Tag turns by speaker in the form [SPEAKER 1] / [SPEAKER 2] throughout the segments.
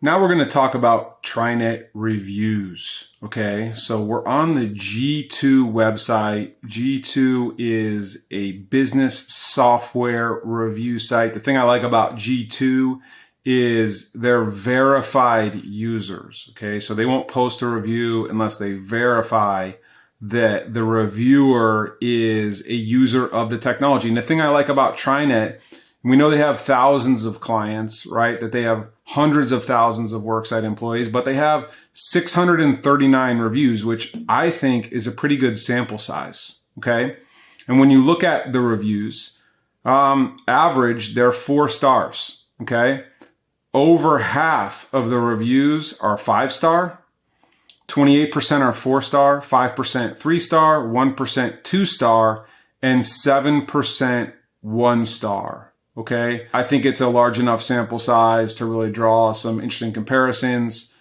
[SPEAKER 1] Now we're going to talk about TriNet reviews. Okay, so we're on the G2 website. G2 is a business software review site. The thing I like about G2 is they're verified users. Okay, so they won't post a review unless they verify that the reviewer is a user of the technology. And the thing I like about TriNet, we know they have thousands of clients, right? That they have hundreds of thousands of worksite employees, but they have 639 reviews, which I think is a pretty good sample size, okay? And when you look at the reviews, average, they're 4 stars, okay? Over half of the reviews are 5-star, 28% are 4-star, 5% 3-star, 1% 2-star, and 7% 1-star. Okay, I think it's a large enough sample size to really draw some interesting comparisons,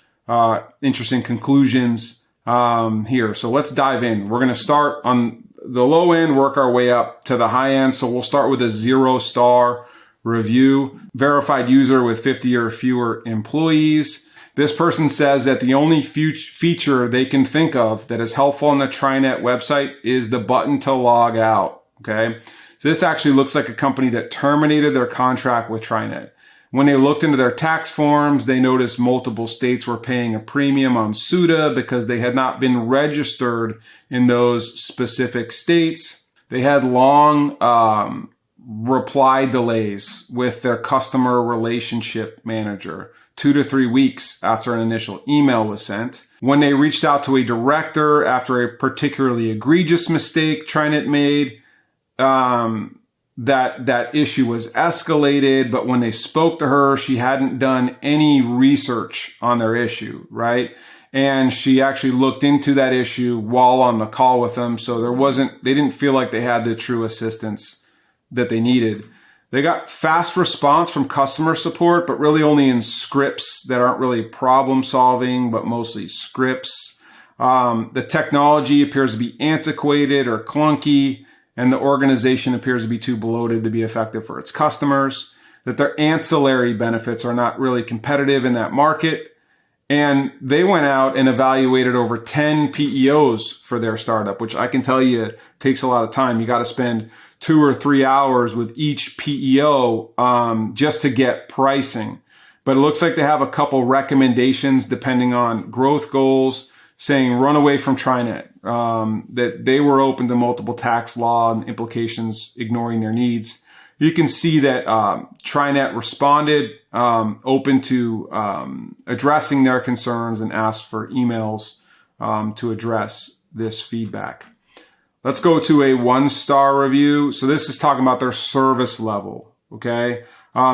[SPEAKER 1] interesting conclusions here. So let's dive in. We're going to start on the low end, work our way up to the high end. So we'll start with a 0-star review, verified user with 50 or fewer employees. This person says that the only feature they can think of that is helpful on the TriNet website is the button to log out. Okay. So this actually looks like a company that terminated their contract with TriNet. When they looked into their tax forms, they noticed multiple states were paying a premium on SUTA because they had not been registered in those specific states. They had long reply delays with their customer relationship manager, 2 to 3 weeks after an initial email was sent. When they reached out to a director after a particularly egregious mistake TriNet made, that issue was escalated, but when they spoke to her, she hadn't done any research on their issue, right? And she actually looked into that issue while on the call with them. So they didn't feel like they had the true assistance that they needed. They got fast response from customer support, but really only in scripts that aren't really problem solving, but mostly scripts. The technology appears to be antiquated or clunky, and the organization appears to be too bloated to be effective for its customers, that their ancillary benefits are not really competitive in that market. And they went out and evaluated over 10 PEOs for their startup, which I can tell you takes a lot of time. You got to spend 2 or 3 hours with each PEO just to get pricing. But it looks like they have a couple recommendations depending on growth goals, saying run away from TriNet, that they were open to multiple tax law and implications, ignoring their needs. You can see that TriNet responded, open to addressing their concerns, and asked for emails to address this feedback. Let's go to a 1-star review. So this is talking about their service level, okay?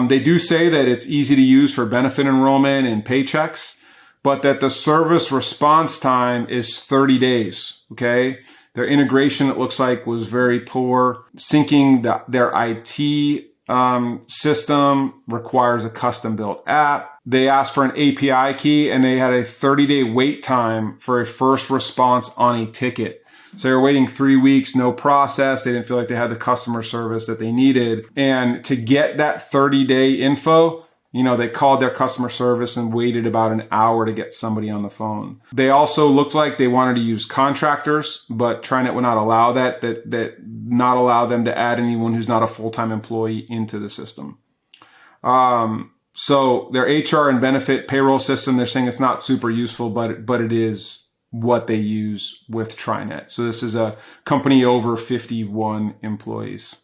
[SPEAKER 1] They do say that it's easy to use for benefit enrollment and paychecks, but that the service response time is 30 days, okay? Their integration, it looks like, was very poor. Syncing their IT system requires a custom-built app. They asked for an API key, and they had a 30-day wait time for a first response on a ticket. So they were waiting 3 weeks, no process. They didn't feel like they had the customer service that they needed. And to get that 30-day info, they called their customer service and waited about an hour to get somebody on the phone. They also looked like they wanted to use contractors, but TriNet would not allow that not allow them to add anyone who's not a full-time employee into the system. So their HR and benefit payroll system, they're saying it's not super useful, but it is what they use with TriNet. So this is a company over 51 employees.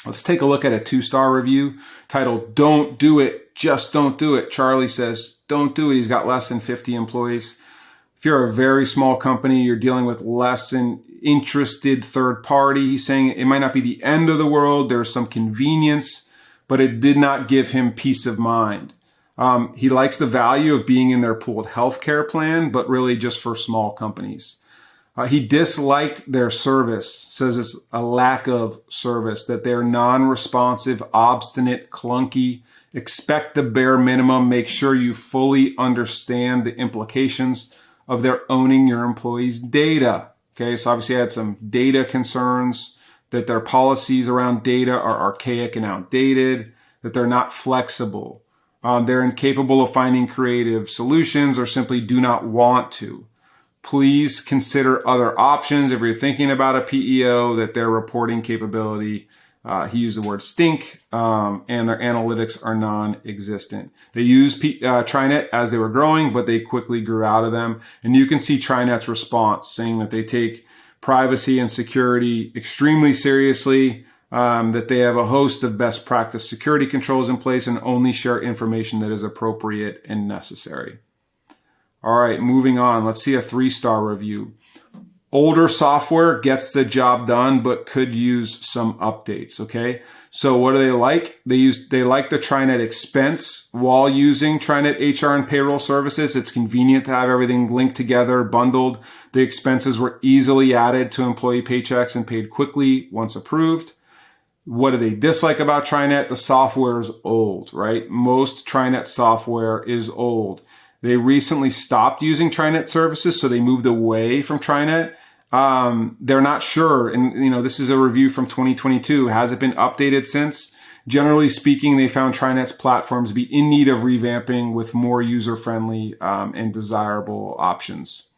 [SPEAKER 1] Let's take a look at a 2-star review titled, "Don't Do It, Just Don't Do It." Charlie says, don't do it. He's got less than 50 employees. If you're a very small company, you're dealing with less than interested third party. He's saying it might not be the end of the world. There's some convenience, but it did not give him peace of mind. He likes the value of being in their pooled healthcare plan, but really just for small companies. He disliked their service, says it's a lack of service, that they're non-responsive, obstinate, clunky, expect the bare minimum, make sure you fully understand the implications of their owning your employees' data. Okay, so obviously I had some data concerns, that their policies around data are archaic and outdated, that they're not flexible, They're incapable of finding creative solutions or simply do not want to. Please consider other options if you're thinking about a PEO that their reporting capability, he used the word stink, and their analytics are non-existent. They used TriNet as they were growing, but they quickly grew out of them. And you can see TriNet's response saying that they take privacy and security extremely seriously, that they have a host of best practice security controls in place and only share information that is appropriate and necessary. All right, moving on. Let's see a 3-star review. Older software gets the job done, but could use some updates. Okay. So what do they like? They like the TriNet expense while using TriNet HR and payroll services. It's convenient to have everything linked together, bundled. The expenses were easily added to employee paychecks and paid quickly once approved. What do they dislike about TriNet? The software is old, right? Most TriNet software is old. They recently stopped using TriNet services, so they moved away from TriNet. They're not sure, and this is a review from 2022. Has it been updated since? Generally speaking, they found TriNet's platforms to be in need of revamping with more user-friendly and desirable options.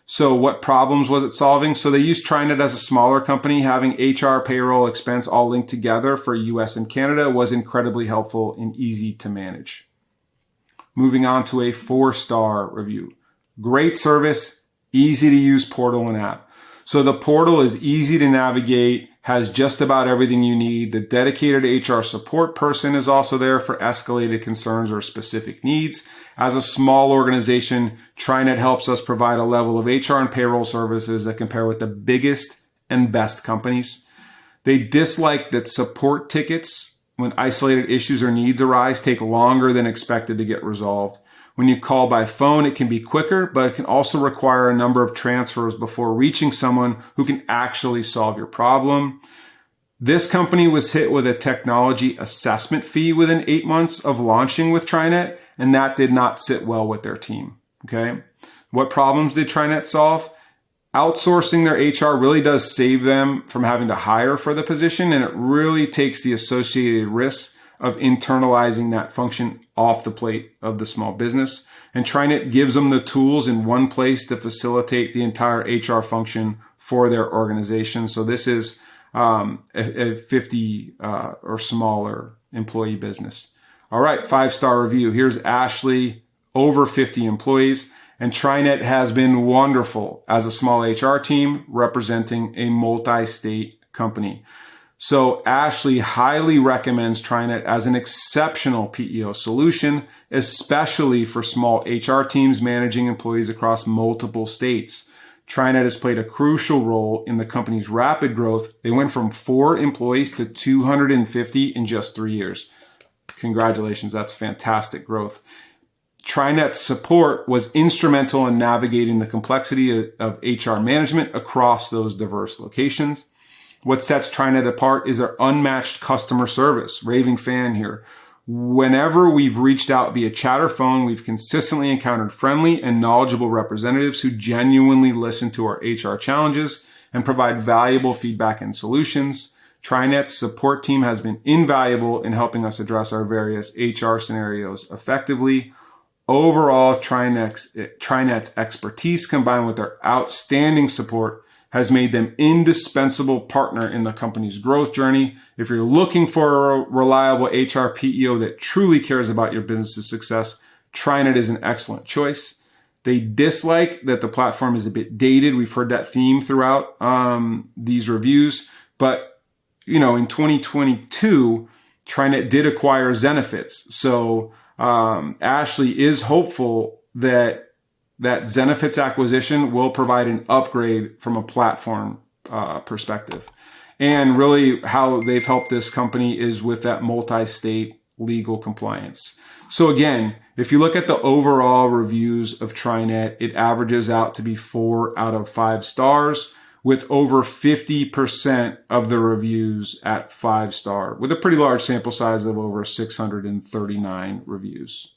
[SPEAKER 1] So what problems was it solving? So they used TriNet as a smaller company. Having HR, payroll, expense all linked together for US and Canada was incredibly helpful and easy to manage. Moving on to a 4-star review. Great service, easy to use portal and app. So the portal is easy to navigate, has just about everything you need. The dedicated HR support person is also there for escalated concerns or specific needs. As a small organization, TriNet helps us provide a level of HR and payroll services that compare with the biggest and best companies. They dislike that support tickets, when isolated issues or needs arise, take longer than expected to get resolved. When you call by phone, it can be quicker, but it can also require a number of transfers before reaching someone who can actually solve your problem. This company was hit with a technology assessment fee within 8 months of launching with TriNet, and that did not sit well with their team. Okay. What problems did TriNet solve? Outsourcing their HR really does save them from having to hire for the position, and it really takes the associated risks of internalizing that function off the plate of the small business. And TriNet gives them the tools in one place to facilitate the entire HR function for their organization. So this is a 50 or smaller employee business. All right, 5-star review. Here's Ashley, over 50 employees. And TriNet has been wonderful as a small HR team representing a multi-state company. So Ashley highly recommends TriNet as an exceptional PEO solution, especially for small HR teams managing employees across multiple states. TriNet has played a crucial role in the company's rapid growth. They went from 4 employees to 250 in just 3 years. Congratulations, that's fantastic growth. TriNet's support was instrumental in navigating the complexity of HR management across those diverse locations. What sets TriNet apart is their unmatched customer service. Raving fan here. Whenever we've reached out via chat or phone, we've consistently encountered friendly and knowledgeable representatives who genuinely listen to our HR challenges and provide valuable feedback and solutions. TriNet's support team has been invaluable in helping us address our various HR scenarios effectively. Overall, TriNet's expertise combined with their outstanding support has made them indispensable partner in the company's growth journey. If you're looking for a reliable HR PEO that truly cares about your business's success, TriNet is an excellent choice. They dislike that the platform is a bit dated. We've heard that theme throughout these reviews. But, in 2022, TriNet did acquire Zenefits. So Ashley is hopeful that Zenefits acquisition will provide an upgrade from a platform perspective. And really how they've helped this company is with that multi-state legal compliance. So again, if you look at the overall reviews of TriNet, it averages out to be 4 out of 5 stars, with over 50% of the reviews at 5-star, with a pretty large sample size of over 639 reviews.